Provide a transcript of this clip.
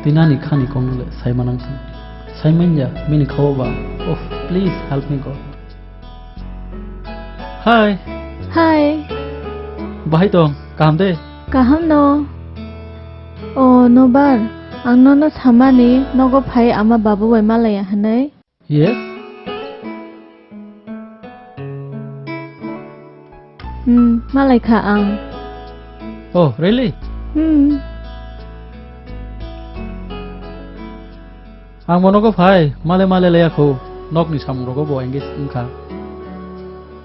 Tinani khani kongle Saimanang sang. Saimanja mini khawba. Oh, please help me God. Hi. Hi. Bahai tong kaham de. Kaham no. Oh no bar. Ang no samani nogo phai ama babu wai malaya hanai. Yes. Malai kha ang. Oh, really? Ang mono ko phai male leya kho nok ni sam ro ko bo engage ka.